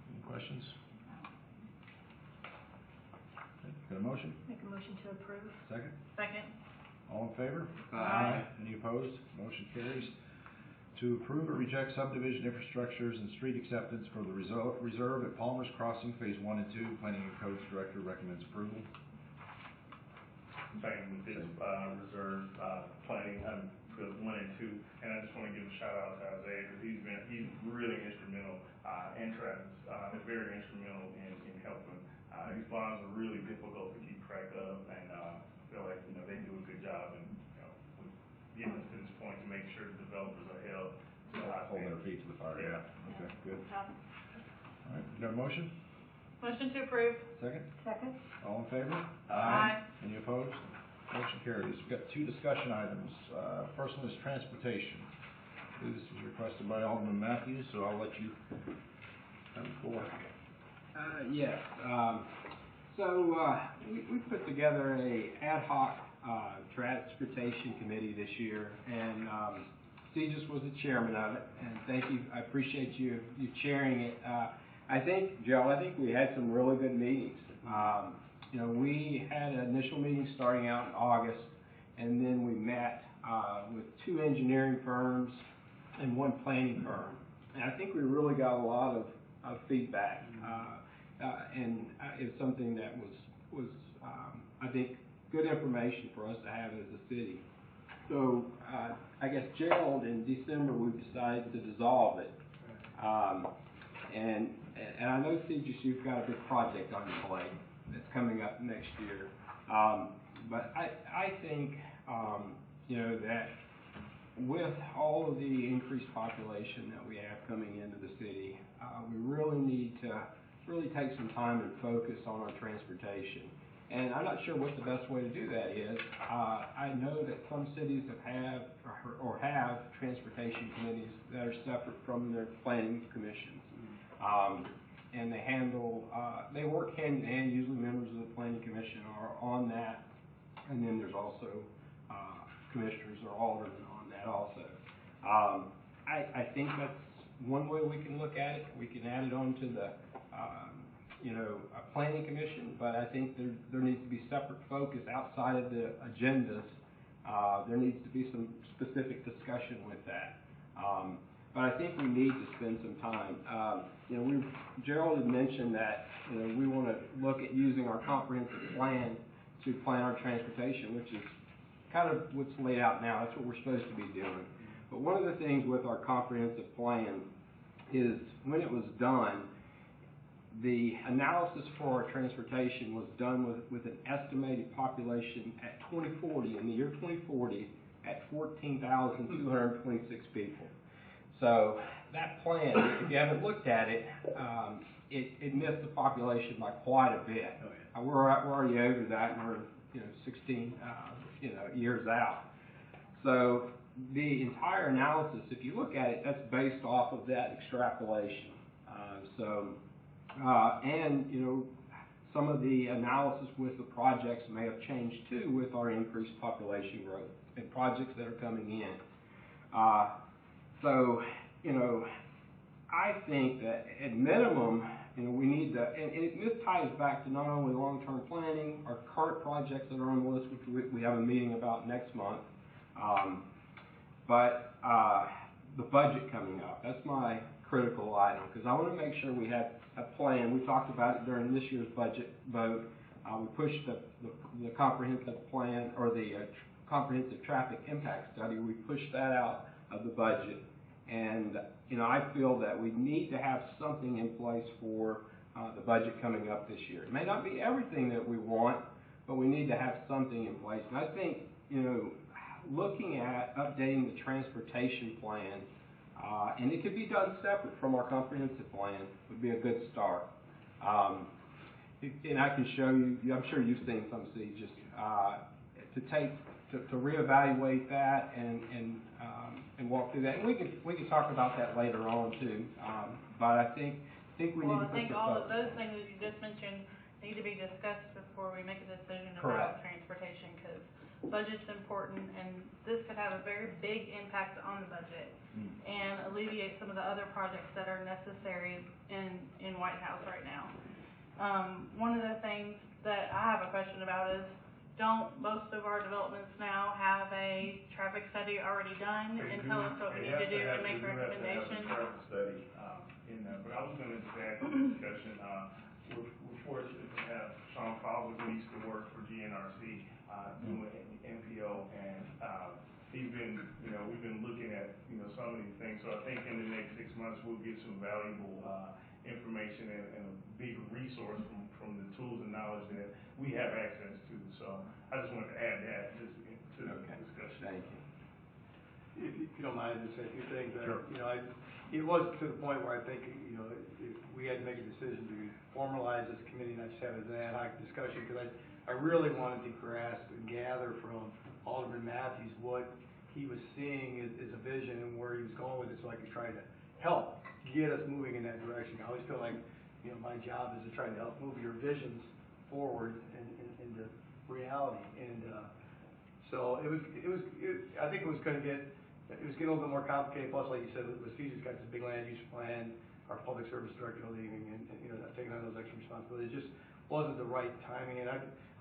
Any questions? Okay, got a motion? Make a motion to approve. Second? Second. All in favor? Aye. Any opposed? Motion carries. To approve or reject subdivision infrastructures and street acceptance for the reserve at Palmer's Crossing Phase 1 and 2. Planning and Codes Director recommends approval. Same with this, reserve, planning, for 1 and 2. And I just wanna give a shout out to Isaiah, because he's really instrumental, and Travis, very instrumental in helping. These bonds are really difficult to keep track of, and, feel like, you know, they do a good job, and, you know, getting us to this point to make sure the developers are held to a high Holding their standard. feet to the fire, Yeah. Okay, good. Job. All right, you got a motion? Motion to approve. Second? Second. All in favor? Aye. Any opposed? Motion carries. We've got two discussion items. First one is transportation. I believe this was requested by Alderman Matthews, so I'll let you have the floor. Yes, we put together a ad hoc, transportation committee this year, and, Regis was the chairman of it, and thank you, I appreciate you chairing it. I think, Joe, we had some really good meetings. You know, we had an initial meeting starting out in August, and then we met, with 2 engineering firms and 1 planning firm. And I think we really got a lot of feedback, and it's something that was I think, good information for us to have as a city. So, I guess Gerald, in December, we decided to dissolve it. And I know, CGS, you've got a big project on your plate that's coming up next year. But I think, that with all of the increased population that we have coming into the city, we really need to take some time and focus on our transportation. And I'm not sure what the best way to do that is. I know that some cities have transportation committees that are separate from their planning commissions. And they work hand in hand. Usually members of the planning commission are on that. And then there's also commissioners or aldermen on that also. I think that's one way we can look at it. We can add it on to the a planning commission, but I think there needs to be separate focus outside of the agendas. There needs to be some specific discussion with that. But I think we need to spend some time. Gerald had mentioned that we want to look at using our comprehensive plan to plan our transportation, which is kind of what's laid out now. That's what we're supposed to be doing. But one of the things with our comprehensive plan is when it was done, the analysis for our transportation was done with an estimated population at 2040, in the year 2040, at 14,226 people. So that plan, if you haven't looked at it, it missed the population by quite a bit. Oh, yeah. We're already over that, and we're 16 years out. So the entire analysis, if you look at it, that's based off of that extrapolation. Some of the analysis with the projects may have changed too with our increased population growth and projects that are coming in. I think that at minimum, we need to, and this ties back to not only long-term planning, our current projects that are on the list, which we have a meeting about next month, but the budget coming up. That's my critical item, because I want to make sure we have a plan. We talked about it during this year's budget vote. We pushed the comprehensive plan, or the comprehensive traffic impact study. We pushed that out of the budget, and I feel that we need to have something in place for the budget coming up this year. It may not be everything that we want, but we need to have something in place. And I think looking at updating the transportation plan, and it could be done separate from our comprehensive plan, would be a good start. And I can show you, I'm sure you've seen some, just to reevaluate that and walk through that. And we can talk about that later on too. But I think we need to put the focus. I think all of those things that you just mentioned need to be discussed before we make a decision about transportation, because budget's important, and this could have a very big impact on the budget and alleviate some of the other projects that are necessary in White House right now. One of the things that I have a question about is, don't most of our developments now have a traffic study already done and tell us what we need to do and make recommendations? They have a traffic study in there, but I was going to just add to the discussion, we're fortunate to have Sean Fowler, who used to work for GNRC, doing NPO, and he's been, we've been looking at, some of these things. So I think in the next 6 months, we'll get some valuable information and a big resource from the tools and knowledge that we have access to. So I just wanted to add that just to the discussion. Thank you. If you don't mind, just say a few things. Sure. It was to the point where I think, we had to make a decision to formalize this committee, not just have it as an ad hoc discussion, because I really wanted to grasp and gather from Alderman Matthews what he was seeing as a vision and where he was going with it, so I could try to help get us moving in that direction. I always feel like, my job is to try to help move your visions forward into reality. And so I think it was getting a little bit more complicated. Plus, like you said, CG's got this big land use plan, our public service director leaving, and taking on those extra responsibilities. It just wasn't the right timing. And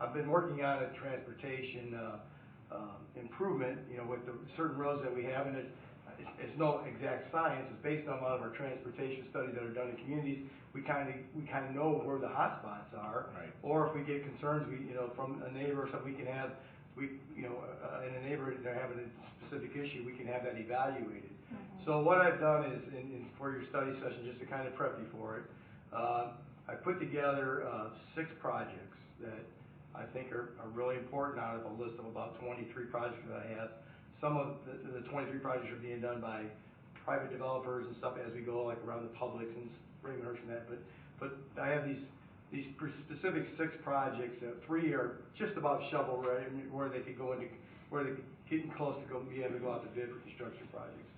I've been working on a transportation improvement, with the certain roads that we have, and it's no exact science. It's based on a lot of our transportation studies that are done in communities. We kind of know where the hot spots are, right. Or if we get concerns, from a neighbor or something, we in a neighborhood, they're having a specific issue, we can have that evaluated. So what I've done is, for your study session, just to kind of prep you for it, I put together 6 projects that I think are really important out of a list of about 23 projects that I have. Some of the 23 projects are being done by private developers and stuff as we go, like around the Publix and Raymond and that. But I have these specific 6 projects. 3 are just about shovel ready, where they could go into, where they're getting close to be able to go out to bid for construction projects,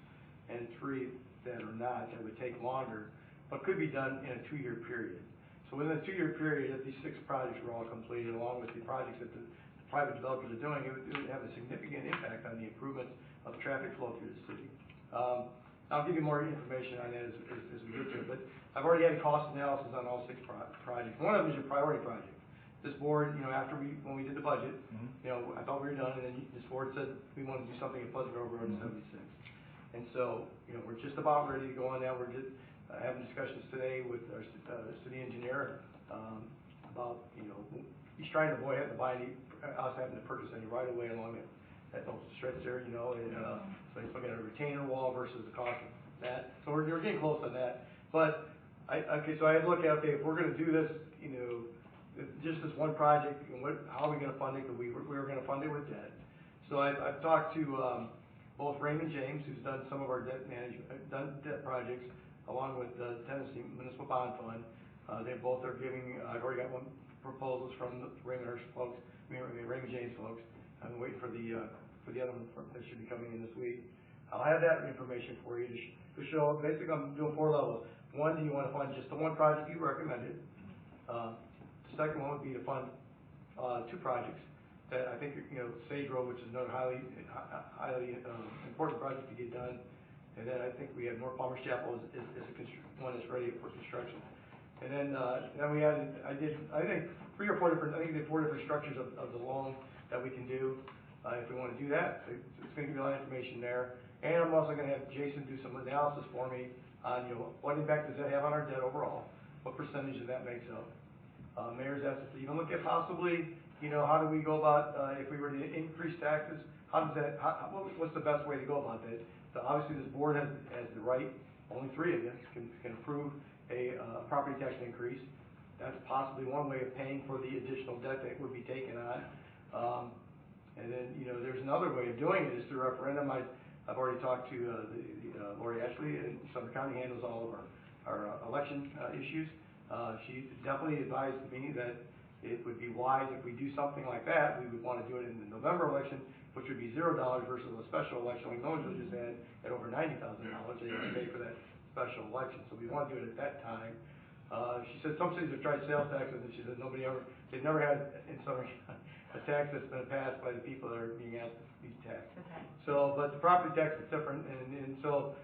and 3 that are not, that would take longer, but could be done in a 2-year period. So within a 2-year period, if these 6 projects were all completed, along with the projects that the private developers are doing, it would have a significant impact on the improvements of traffic flow through the city. I'll give you more information on that as we get to it, but I've already had a cost analysis on all 6 projects. One of them is your priority project. This board, after when we did the budget, I thought we were done, and then this board said we want to do something at Pleasant Grove Road in 76. And so, we're just about ready to go on that. We're just having discussions today with our city engineer about, he's trying to avoid having to buy us having to purchase any right of way along that stretch there, and so he's looking at a retainer wall versus the cost of that. So we're getting close on that. But so I had to look at, if we're going to do this, just this one project, how are we going to fund it? Because we were going to fund it with debt. So I've talked to both Raymond James, who's done some of our debt projects, along with the Tennessee Municipal Bond Fund. They both are giving. I've already got one proposals from the Raymond James folks. I'm waiting for the other one that should be coming in this week. I'll have that information for you to show. Basically, I'm doing 4 levels. One, do you want to fund just the one project you recommended? The second one would be to fund 2 projects that I think, Sage Road, which is another highly important project to get done. And then I think we have North Palmer's Chapel is one that's ready for construction. And then we added, I think 3 or 4 different, I think we did 4 different structures of the loan that we can do if we want to do that. It's going to give you a lot of information there. And I'm also going to have Jason do some analysis for me on, what impact does that have on our debt overall? What percentage of that makes up? Mayor's asked us to even look at possibly, how do we go about if we were to increase taxes? How does that? What's the best way to go about that? So obviously, this board has the right. Only 3 of you can approve a property tax increase. That's possibly one way of paying for the additional debt that would be taken on. And then there's another way of doing it is through referendum. I've already talked to Lori Ashley, and Sumner County handles all of our election issues. She definitely advised me that it would be wise if we do something like that. We would want to do it in the November election, which would be $0 versus a special election like Milledgeville just had at over $90,000. They have to pay for that special election, so we want to do it at that time. She said some cities have tried sales taxes, and she said they've never had in Sumner a tax that's been passed by the people that are being asked to be taxed. Okay. So, but the property tax is different, and so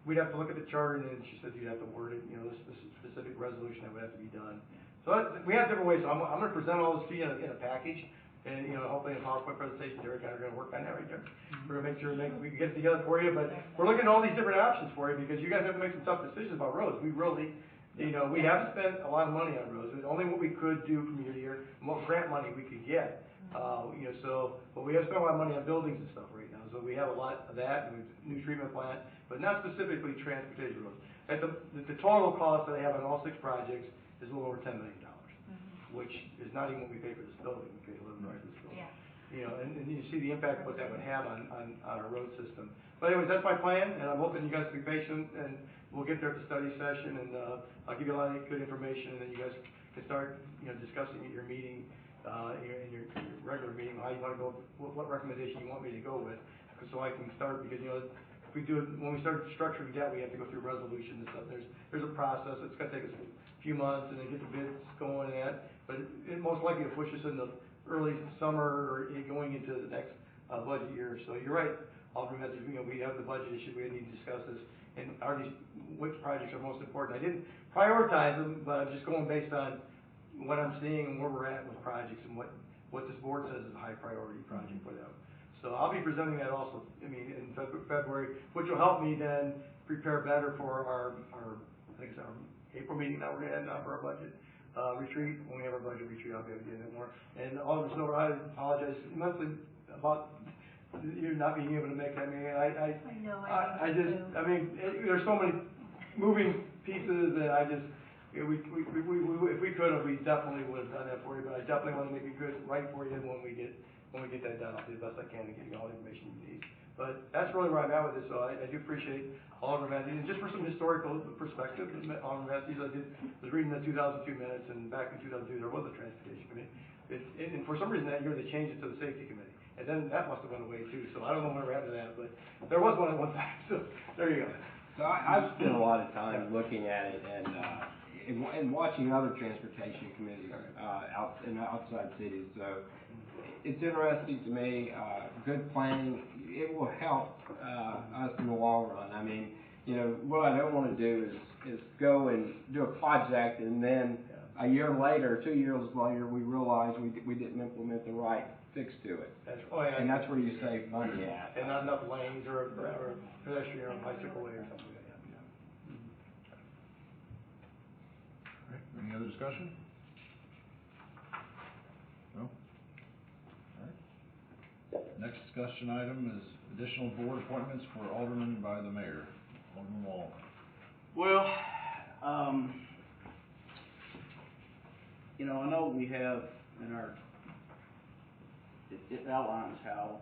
we'd have to look at the charter, and then she said you'd have to word it, this specific resolution that would have to be done. So we have different ways. So I'm going to present all this to you in a package, and hopefully in a PowerPoint presentation. Derek and I are going to work on that right there. We're going to make sure we can get it together for you. But we're looking at all these different options for you because you guys have to make some tough decisions about roads. We really, we have spent a lot of money on roads. It's only what we could do from year to year, and what grant money we could get. But we have spent a lot of money on buildings and stuff right now. So we have a lot of that, and new treatment plant, but not specifically transportation roads. At the total cost that I have on all 6 projects is a little over $10 million, which is not even what we pay for this building. We pay 11 right for this building. Yeah. And you see the impact of what that would have on our road system. But anyways, that's my plan, and I'm hoping you guys will be patient, and we'll get there at the study session, and I'll give you a lot of good information, and then you guys can start, discussing at your meeting, in your regular meeting, how you want to go, what recommendation you want me to go with, so I can start, because, if we do it, when we start structuring debt, we have to go through resolution and stuff. There's a process. It's going to take us a few months, and then get the bids going and that. But it most likely will push us in the early summer or going into the next budget year. So you're right, Alderman. We have the budget issue. We need to discuss this. And which projects are most important? I didn't prioritize them, but I'm just going based on what I'm seeing and where we're at with projects and what this board says is a high priority project for them. So I'll be presenting that also, in February, which will help me then prepare better for our I think it's our April meeting that we're going to have now for our budget. retreat. When we have our budget retreat, I'll be able to get into more. And Alderman Snower, I apologize immensely about you not being able to make that meeting. I mean, there's so many moving pieces that if we could have, we definitely would have done that for you, but I definitely want to make it good, right for you when we get that done. I'll do the best I can to get you all the information you need. But that's really where I'm at with this, so I do appreciate Alderman Matthews. And just for some historical perspective, Alderman Matthews, was reading the 2002 minutes, and back in 2002 there was a transportation committee. And for some reason that year they changed it to the safety committee. And then that must have went away too, so I don't know whatever happened to that, but there was one at one time, so there you go. So I've spent a lot of time looking at it and watching other transportation committees outside cities. So it's interesting to me. Good planning, it will help us in the long run. I mean, what I don't want to do is go and do a project and then a year later, 2 years later, we realize we didn't implement the right fix to it. And that's where you save money at. And not enough lanes or pedestrian or bicycle way or something like that. All right, any other discussion? No? All right. Next discussion item is additional board appointments for alderman by the mayor. Alderman Wall. Well, I know we have in our, it outlines how,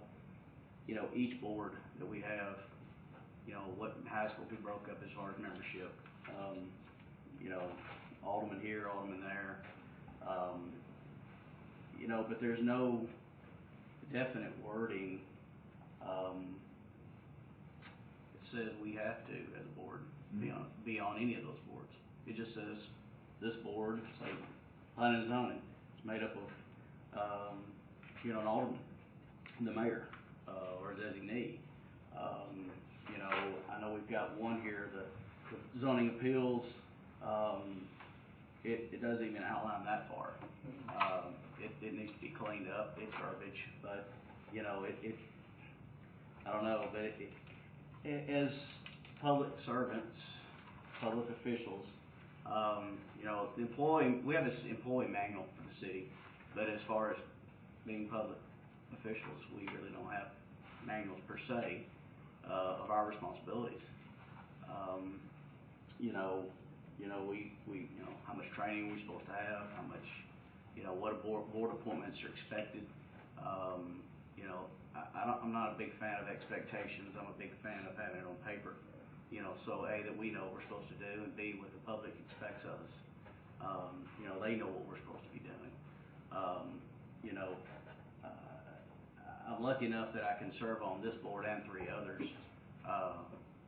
each board that we have, what high school we broke up as far as membership. Alderman here, alderman there. But there's no definite wording that says we have to, as a board, be on any of those boards. It just says this board, say, planning and zoning, it's made up of, an alderman, the mayor, or a designee. I know we've got one here, the zoning appeals, it doesn't even outline that far. It needs to be cleaned up, it's garbage, but, I don't know, but as public servants, public officials, we have this employee manual for the city, but as far as being public officials, we really don't have manuals per se of our responsibilities. We how much training we're supposed to have, how much, what board appointments are expected. I'm not a big fan of expectations. I'm a big fan of having it on paper. So A, that we know what we're supposed to do, and B, what the public expects of us. They know what we're supposed to be doing. I'm lucky enough that I can serve on this board and 3 others,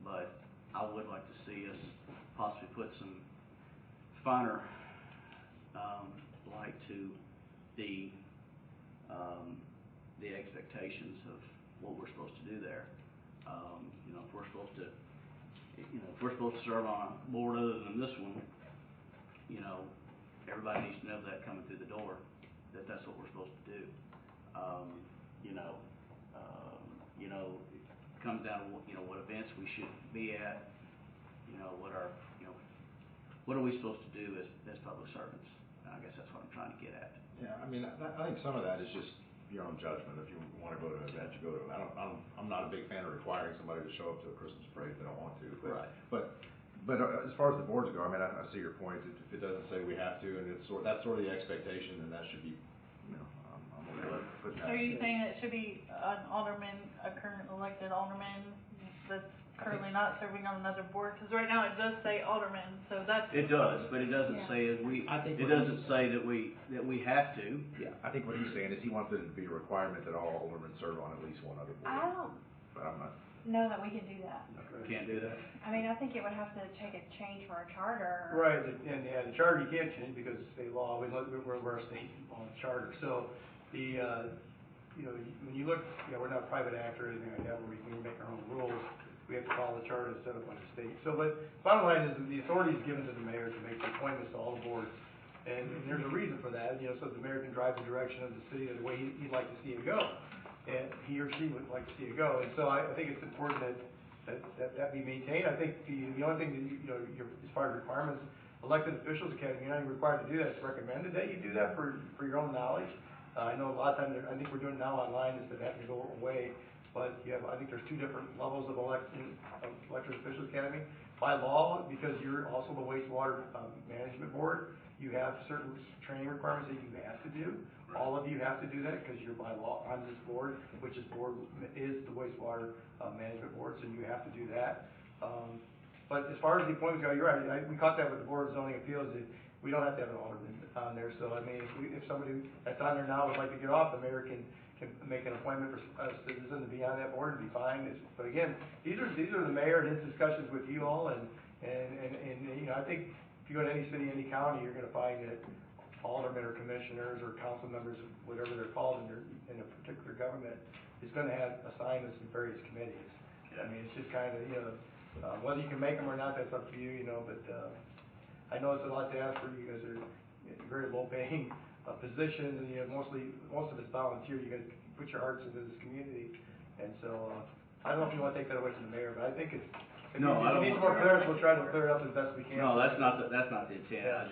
but I would like to see us possibly put some finer light to the expectations of what we're supposed to do there. If we're supposed to, if we're supposed to serve on a board other than this one, everybody needs to know that coming through the door, that's what we're supposed to do. It comes down to what events we should be at, what are we supposed to do as public servants? I guess that's what I'm trying to get at. Yeah, I mean, I think some of that is just your own judgment. If you want to go to an event, you go to it. I'm not a big fan of requiring somebody to show up to a Christmas parade if they don't want to. But, right. But as far as the boards go, I mean, I see your point. If it doesn't say we have to, and that's sort of the expectation, then that should be, I'm okay with putting that. Are you saying it should be an alderman, a current elected alderman that's currently not serving on another board? Because right now it does say alderman, so that's. It does, but it doesn't say that we. It doesn't say that we have to. Yeah, I think what he's saying is he wants it to be a requirement that all aldermen serve on at least one other board. I don't But I'm not. know that we can do that. Can't do that. I mean, I think it would have to take a change for our charter. Right, and the charter you can't change because it's state law. We're a state law charter. So when you look, we're not a private actor or anything like that where we can make our own rules. We have to follow the charter that's set up by the state. So, but bottom line is that the authority is given to the mayor to make the appointments to all the boards. And there's a reason for that, so the mayor can drive the direction of the city the way he'd like to see it go. And he or she would like to see it go. And so I think it's important that be maintained. I think the only thing that, as far as requirements, a elected officials academy, you're not even required to do that, it's recommended that you do that for your own knowledge. I know a lot of times, I think we're doing it now online instead of having to go away, but you have, I think there's 2 different levels of elected officials academy. By law, because you're also the wastewater management board, you have certain training requirements that you have to do. All of you have to do that because you're by law on this board, which is the wastewater management board, so you have to do that. But as far as the appointments go, you're right. We caught that with the Board of Zoning Appeals. We don't have to have an alderman on there. So I mean, if somebody that's on there now would like to get off, the mayor can make an appointment for a citizen to be on that board and be fine. But again, these are the mayor and his discussions with you all, and you know, I think if you go to any city, any county, you're going to find that aldermen or commissioners or council members, whatever they're called in a particular government, is going to have assignments in various committees. I mean, it's just kind of, you know, whether you can make them or not, that's up to you, you know, but I know it's a lot to ask for you guys. Are very low-paying positions, and you know, most of it's volunteer. You got to put your hearts into this community, and so I don't know if you want to take that away from the mayor, but I think it's. No, I don't need want more clearance. We'll try to clear it up as best we can. No, that's not the intent. Yeah.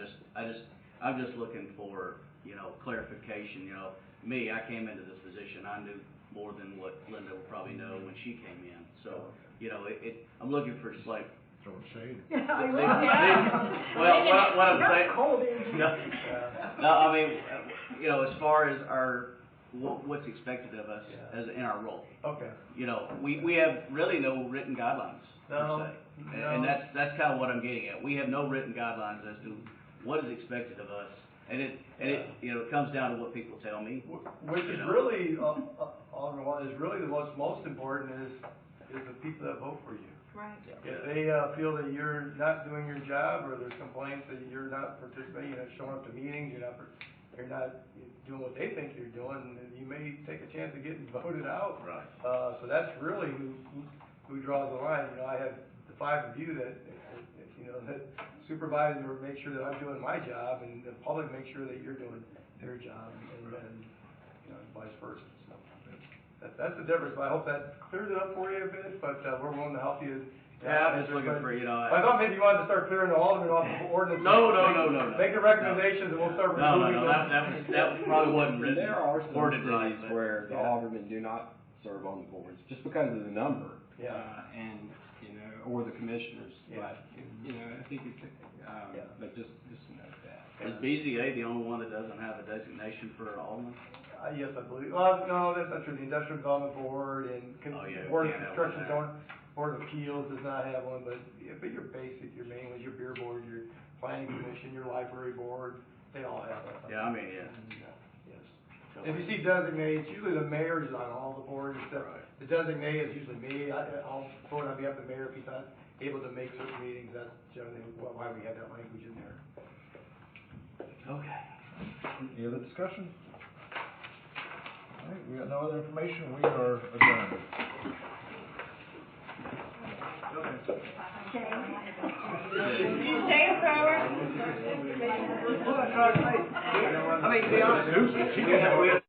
I'm just looking for, you know, clarification. You know, me, I came into this position, I knew more than what Linda would probably know when she came in. So, you know, I'm looking for like. Throwing shade. Yeah, I will. Well, what I'm saying. Cold, isn't it? No, I mean, you know, as far as what's expected of us as in our role. Okay. You know, we have really no written guidelines per se, and that's kind of what I'm getting at. We have no written guidelines as to what is expected of us, and it you know, it comes down to what people tell me. Which is really, Alderman, is really the most important is the people that vote for you. Right. If they feel that you're not doing your job, or there's complaints that you're not participating, you're not showing up to meetings, you're not doing what they think you're doing, then you may take a chance of getting voted out. Right. So that's really who draws the line. You know, I have the 5 of you that you know, that supervise or make sure that I'm doing my job, and the public make sure that you're doing their job, and then you know, vice versa. So that's the difference. But I hope that clears it up for you a bit. But we're willing to help you. Yeah, I'm just looking for, you know. I thought maybe you wanted to start clearing the alderman off the ordinance. No. Make the recommendations, and we'll start removing them. That probably wasn't written. There are some worded cities right, but where the aldermen do not serve on the boards just because of the number. Yeah. And you know, or the commissioners. Yeah. But you know, I think it's but just note that. Is BZA the only one that doesn't have a designation for an alderman? Yes, I believe. Well, no, that's not true. The Industrial Development Board and Board of Construction Board of Appeals does not have one, but your basic, your main ones, your beer board, your planning commission, your library board, they all have that. Yeah, I mean, yeah. Yes. If you see designated, it's usually the mayor is on all the boards, except the designated is usually me. I'll vote on behalf of the mayor if he's not able to make certain meetings. That's generally why we have that language in there. Okay. Any other discussion? All right, we got no other information. We are adjourned. James Howard. I mean, to be honest,